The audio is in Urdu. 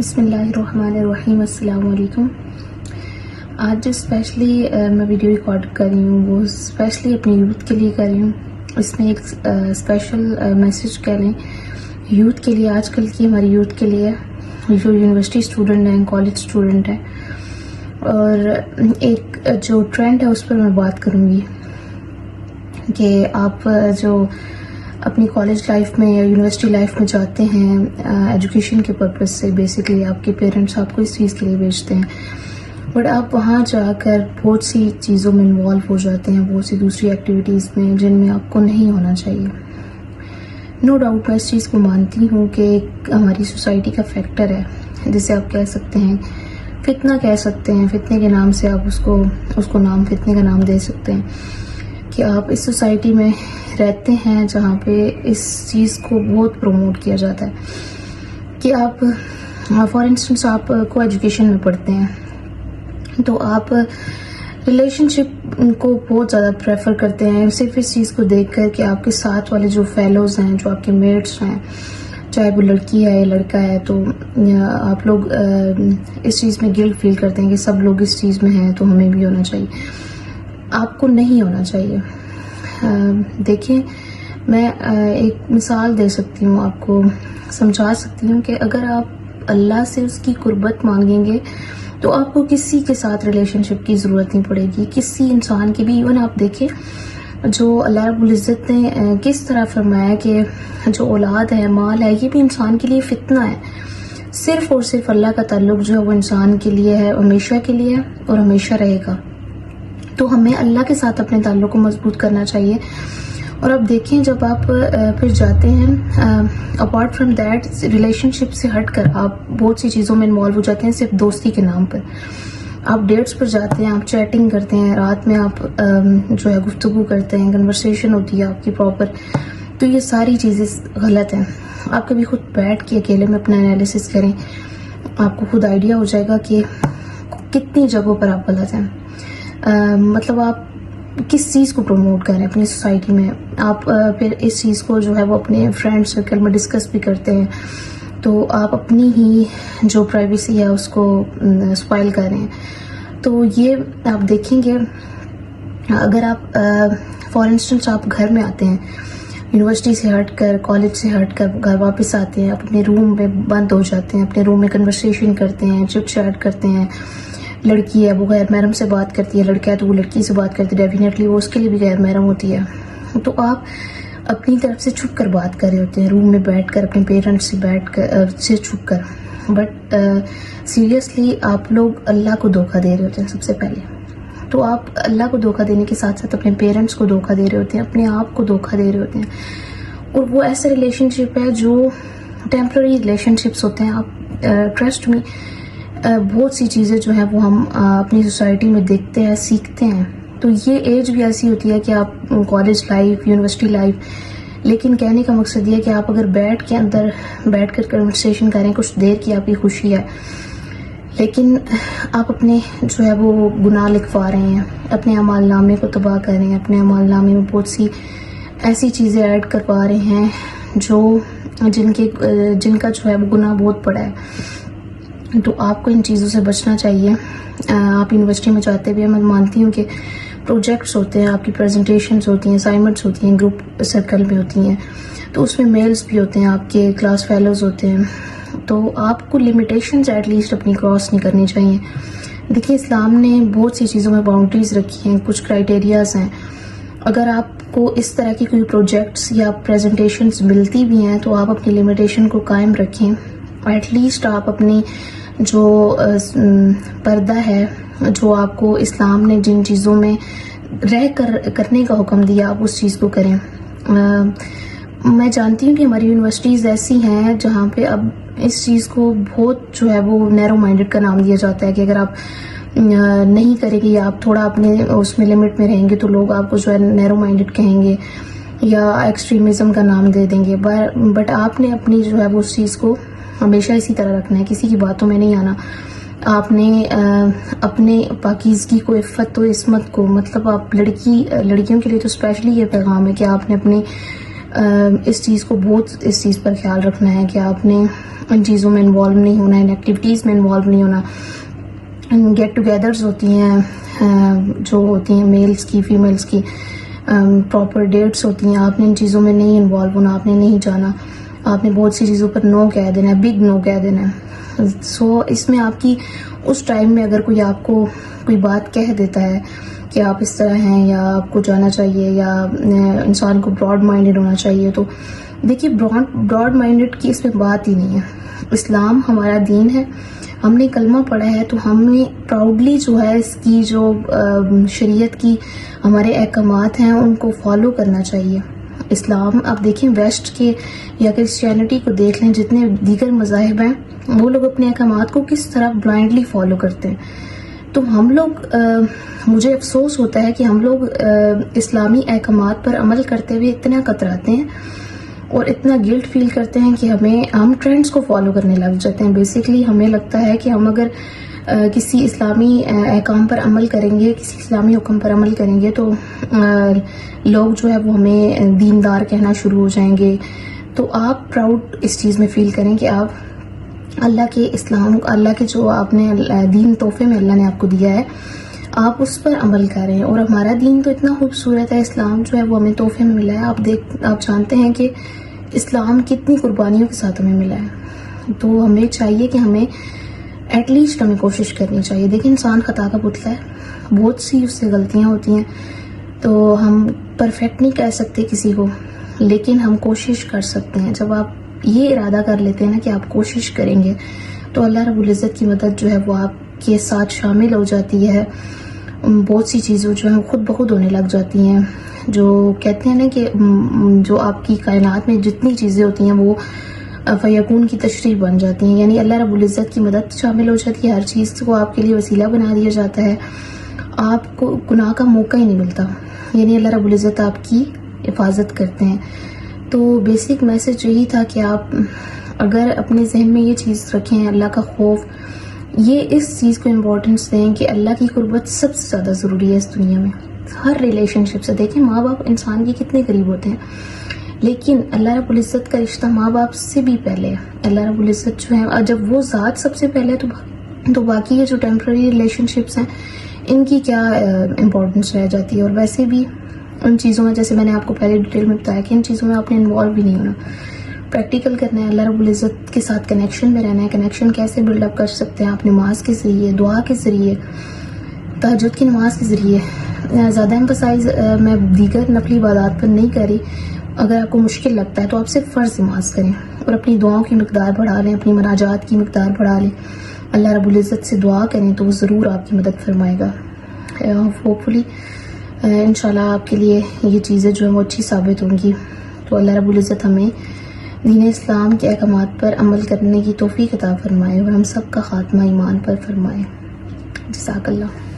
بسم اللہ الرحمن الرحیم. السلام علیکم. آج جو اسپیشلی میں ویڈیو ریکارڈ کر رہی ہوں وہ اسپیشلی اپنی یوتھ کے لیے کر رہی ہوں. اس میں ایک اسپیشل میسج کہہ لیں یوتھ کے لیے، آج کل کی ہماری یوتھ کے لیے جو یونیورسٹی اسٹوڈنٹ ہیں، کالج اسٹوڈنٹ ہیں، اور ایک جو ٹرینڈ ہے اس پر میں بات کروں گی کہ آپ جو اپنی کالج لائف میں یا یونیورسٹی لائف میں جاتے ہیں ایجوکیشن کے پرپز سے، بیسکلی آپ کے پیرنٹس آپ کو اس چیز کے لیے بھیجتے ہیں، بٹ آپ وہاں جا کر بہت سی چیزوں میں انوالو ہو جاتے ہیں، بہت سی دوسری ایکٹیویٹیز میں جن میں آپ کو نہیں ہونا چاہیے. نو ڈاؤٹ میں اس چیز کو مانتی ہوں کہ ایک ہماری سوسائٹی کا فیکٹر ہے جسے آپ کہہ سکتے ہیں فتنہ کہہ سکتے ہیں. فتنے کے نام سے آپ اس کو نام فتنے کا نام دے سکتے ہیں کہ آپ اس سوسائٹی میں رہتے ہیں جہاں پہ اس چیز کو بہت پروموٹ کیا جاتا ہے کہ آپ فار انسٹنس آپ کو ایجوکیشن میں پڑھتے ہیں تو آپ ریلیشن شپ کو بہت زیادہ پریفر کرتے ہیں صرف اس چیز کو دیکھ کر کہ آپ کے ساتھ والے جو فیلوز ہیں، جو آپ کے میٹس ہیں، چاہے وہ لڑکی ہے یا لڑکا ہے، تو آپ لوگ اس چیز میں گلٹ فیل کرتے ہیں کہ سب لوگ اس چیز میں ہیں تو ہمیں بھی ہونا چاہیے. آپ کو نہیں ہونا چاہیے. دیکھیں، میں ایک مثال دے سکتی ہوں، آپ کو سمجھا سکتی ہوں کہ اگر آپ اللہ سے اس کی قربت مانگیں گے تو آپ کو کسی کے ساتھ ریلیشن شپ کی ضرورت نہیں پڑے گی، کسی انسان کی بھی. ایون آپ دیکھیں جو اللہ رب العزت نے کس طرح فرمایا کہ جو اولاد ہے، مال ہے، یہ بھی انسان کے لیے فتنہ ہے. صرف اور صرف اللہ کا تعلق جو ہے وہ انسان کے لیے ہے، ہمیشہ کے لیے اور ہمیشہ رہے گا. تو ہمیں اللہ کے ساتھ اپنے تعلق کو مضبوط کرنا چاہیے. اور اب دیکھیں جب آپ پھر جاتے ہیں اپارٹ فرام دیٹ ریلیشن شپ سے ہٹ کر آپ بہت سی چیزوں میں انوالو ہو جاتے ہیں صرف دوستی کے نام پر. آپ ڈیٹس پر جاتے ہیں، آپ چیٹنگ کرتے ہیں، رات میں آپ جو ہے گفتگو کرتے ہیں، کنورسیشن ہوتی ہے آپ کی پراپر. تو یہ ساری چیزیں غلط ہیں. آپ کبھی خود بیٹھ کے اکیلے میں اپنا انالیسس کریں، آپ کو خود آئیڈیا ہو جائے گا کہ کتنی جگہوں پر آپ غلط ہیں. مطلب آپ کس چیز کو پروموٹ کریں اپنی سوسائٹی میں. آپ پھر اس چیز کو جو ہے وہ اپنے فرینڈ سرکل میں ڈسکس بھی کرتے ہیں، تو آپ اپنی ہی جو پرائیویسی ہے اس کو اسپائل کر رہے ہیں. تو یہ آپ دیکھیں گے اگر آپ فار انسٹنس آپ گھر میں آتے ہیں، یونیورسٹی سے ہٹ کر، کالج سے ہٹ کر گھر واپس آتے ہیں، اپنے روم میں بند ہو جاتے ہیں، اپنے روم میں کنورسیشن کرتے ہیں، چٹ چیٹ کرتے ہیں. لڑکی ہے وہ غیر محرم سے بات کرتی ہے، لڑکا ہے تو وہ لڑکی سے بات کرتی ہے، ڈیفینیٹلی وہ اس کے لیے بھی غیر محرم ہوتی ہے. تو آپ اپنی طرف سے چھپ کر بات کر رہے ہوتے ہیں روم میں بیٹھ کر اپنے پیرنٹس سے چھپ کر. بٹ سیریسلی آپ لوگ اللہ کو دھوکہ دے رہے ہوتے ہیں سب سے پہلے. تو آپ اللہ کو دھوکہ دینے کے ساتھ ساتھ اپنے پیرنٹس کو دھوکہ دے رہے ہوتے ہیں، اپنے آپ کو دھوکہ دے رہے ہوتے ہیں. اور وہ ایسے ریلیشن شپ ہے جو ٹیمپرری ریلیشن شپس ہوتے ہیں. آپ ٹرسٹ می، بہت سی چیزیں جو ہیں وہ ہم اپنی سوسائٹی میں دیکھتے ہیں، سیکھتے ہیں. تو یہ ایج بھی ایسی ہوتی ہے کہ آپ کالج لائف، یونیورسٹی لائف، لیکن کہنے کا مقصد یہ ہے کہ آپ اگر بیٹھ کر کنورسیشن کریں، کچھ دیر کی آپ کی خوشی ہے، لیکن آپ اپنے جو ہے وہ گناہ لکھوا رہے ہیں، اپنے اعمال نامے کو تباہ کر رہے ہیں، اپنے اعمال نامے میں بہت سی ایسی چیزیں ایڈ کروا رہے ہیں جن کا جو ہے وہ گناہ بہت بڑا ہے. تو آپ کو ان چیزوں سے بچنا چاہیے. آپ یونیورسٹی میں جاتے ہوئے میں مانتی ہوں کہ پروجیکٹس ہوتے ہیں، آپ کی پریزنٹیشنز ہوتی ہیں، اسائنمنٹس ہوتی ہیں، گروپ سرکل میں ہوتی ہیں، تو اس میں میلز بھی ہوتے ہیں، آپ کے کلاس فیلوز ہوتے ہیں. تو آپ کو لمیٹیشنز ایٹ لیسٹ اپنی کراس نہیں کرنی چاہیے. دیکھیے اسلام نے بہت سی چیزوں میں باؤنڈریز رکھی ہیں، کچھ کرائٹیریاز ہیں. اگر آپ کو اس طرح کی کوئی پروجیکٹس یا پریزنٹیشنز ملتی بھی ہیں تو آپ اپنی لمیٹیشن کو قائم رکھیں. ایٹ لیسٹ آپ اپنی جو پردہ ہے، جو آپ کو اسلام نے جن چیزوں میں رہ کر کرنے کا حکم دیا، آپ اس چیز کو کریں. میں جانتی ہوں کہ ہماری یونیورسٹیز ایسی ہیں جہاں پہ اب اس چیز کو بہت جو ہے وہ نیرو مائنڈڈ کا نام دیا جاتا ہے کہ اگر آپ نہیں کریں گے یا آپ تھوڑا اپنے اس میں لمٹ میں رہیں گے تو لوگ آپ کو جو ہے نیرو مائنڈڈ کہیں گے یا ایکسٹریمزم کا نام دے دیں گے. بٹ آپ نے اپنی جو ہے وہ اس چیز کو ہمیشہ اسی طرح رکھنا ہے، کسی کی باتوں میں نہیں آنا. آپ نے اپنے پاکیزگی کو، عفت و عصمت کو، مطلب آپ لڑکیوں کے لیے تو اسپیشلی یہ پیغام ہے کہ آپ نے اپنی اس چیز کو بہت اس چیز پر خیال رکھنا ہے کہ آپ نے ان چیزوں میں انوالو نہیں ہونا ہے، ان ایکٹیویٹیز میں انوالو نہیں ہونا. گیٹ ٹوگیدرز ہوتی ہیں جو ہوتی ہیں میلز کی فیمیلز کی، پراپر ڈیٹس ہوتی ہیں، آپ نے ان چیزوں میں نہیں انوالو ہونا، آپ نے نہیں جانا، آپ نے بہت سی چیزوں پر نو کہہ دینا ہے، بگ نو کہہ دینا ہے. سو اس میں آپ کی اس ٹائم میں اگر کوئی آپ کو کوئی بات کہہ دیتا ہے کہ آپ اس طرح ہیں یا آپ کو جانا چاہیے یا انسان کو براڈ مائنڈیڈ ہونا چاہیے، تو دیکھیے براڈ مائنڈیڈ کی اس میں بات ہی نہیں ہے. اسلام ہمارا دین ہے، ہم نے کلمہ پڑھا ہے تو ہمیں پراؤڈلی جو ہے اس کی جو شریعت کی ہمارے احکامات ہیں ان کو فالو کرنا چاہیے. اسلام آپ دیکھیں ویسٹ کے یا کرسچینٹی کو دیکھ لیں، جتنے دیگر مذاہب ہیں وہ لوگ اپنے احکامات کو کس طرح بلائنڈلی فالو کرتے ہیں. تو ہم لوگ مجھے افسوس ہوتا ہے کہ ہم لوگ اسلامی احکامات پر عمل کرتے ہوئے اتنا کتراتے ہیں اور اتنا گلٹ فیل کرتے ہیں کہ ہم ٹرینڈز کو فالو کرنے لگ جاتے ہیں. بیسیکلی ہمیں لگتا ہے کہ ہم اگر کسی اسلامی احکام پر عمل کریں گے، کسی اسلامی حکم پر عمل کریں گے تو لوگ جو ہے وہ ہمیں دیندار کہنا شروع ہو جائیں گے. تو آپ پراؤڈ اس چیز میں فیل کریں کہ آپ اللہ کے اسلام، اللہ کے جو آپ نے دین تحفے میں اللہ نے آپ کو دیا ہے آپ اس پر عمل کر رہے ہیں. اور ہمارا دین تو اتنا خوبصورت ہے، اسلام جو ہے وہ ہمیں تحفے میں ملا ہے. آپ جانتے ہیں کہ اسلام کتنی قربانیوں کے ساتھ ہمیں ملا ہے. تو ہمیں چاہیے کہ ہمیں ایٹ لیسٹ ہمیں کوشش کرنی چاہیے. دیکھیں انسان خطا کا پتلا ہے، بہت سی اس سے غلطیاں ہوتی ہیں، تو ہم پرفیکٹ نہیں کہہ سکتے کسی کو، لیکن ہم کوشش کر سکتے ہیں. جب آپ یہ ارادہ کر لیتے ہیں نا کہ آپ کوشش کریں گے تو اللہ رب العزت کی مدد جو ہے وہ آپ کے ساتھ شامل ہو جاتی ہے. بہت سی چیزیں جو ہیں خود بخود ہونے لگ جاتی ہیں. جو کہتے ہیں نا کہ جو آپ کی کائنات میں جتنی چیزیں ہوتی ہیں وہ فیکون کی تشریح بن جاتی ہیں، یعنی اللہ رب العزت کی مدد شامل ہو جاتی ہے. ہر چیز کو آپ کے لیے وسیلہ بنا دیا جاتا ہے، آپ کو گناہ کا موقع ہی نہیں ملتا، یعنی اللہ رب العزت آپ کی حفاظت کرتے ہیں. تو بیسک میسج یہی تھا کہ آپ اگر اپنے ذہن میں یہ چیز رکھیں، اللہ کا خوف، یہ اس چیز کو امپورٹنس دیں کہ اللہ کی قربت سب سے زیادہ ضروری ہے اس دنیا میں. ہر ریلیشن شپ سے دیکھیں، ماں باپ انسان کے کتنے قریب ہوتے ہیں، لیکن اللہ رب العزت کا رشتہ ماں باپ سے بھی پہلے ہے. اللہ رب العزت جو ہے جب وہ ذات سب سے پہلے تو باقی یہ جو ٹیمپرری ریلیشن شپس ہیں ان کی کیا امپورٹنس رہ جاتی ہے. اور ویسے بھی ان چیزوں میں جیسے میں نے آپ کو پہلے ڈیٹیل میں بتایا کہ ان چیزوں میں آپ نے انوالو بھی نہیں ہونا، پریکٹیکل کرنا ہے، اللہ رب العزت کے ساتھ کنیکشن میں رہنا ہے. کنیکشن کیسے بلڈ اپ کر سکتے ہیں آپ؟ نماز کے ذریعے، دعا کے ذریعے، تہجد کی نماز کے ذریعے. زیادہ امپسائز میں دیگر نفلی عبادات پر نہیں کر رہی. اگر آپ کو مشکل لگتا ہے تو آپ صرف فرض نماز کریں اور اپنی دعاؤں کی مقدار بڑھا لیں، اپنی مناجات کی مقدار بڑھا لیں. اللہ رب العزت سے دعا کریں تو وہ ضرور آپ کی مدد فرمائے گا. ہوپ فلی انشاءاللہ آپ کے لیے یہ چیزیں جو ہیں وہ اچھی ثابت ہوں گی. تو اللہ رب العزت ہمیں دین اسلام کے احکامات پر عمل کرنے کی توفیق عطا فرمائے اور ہم سب کا خاتمہ ایمان پر فرمائے. جزاک اللہ.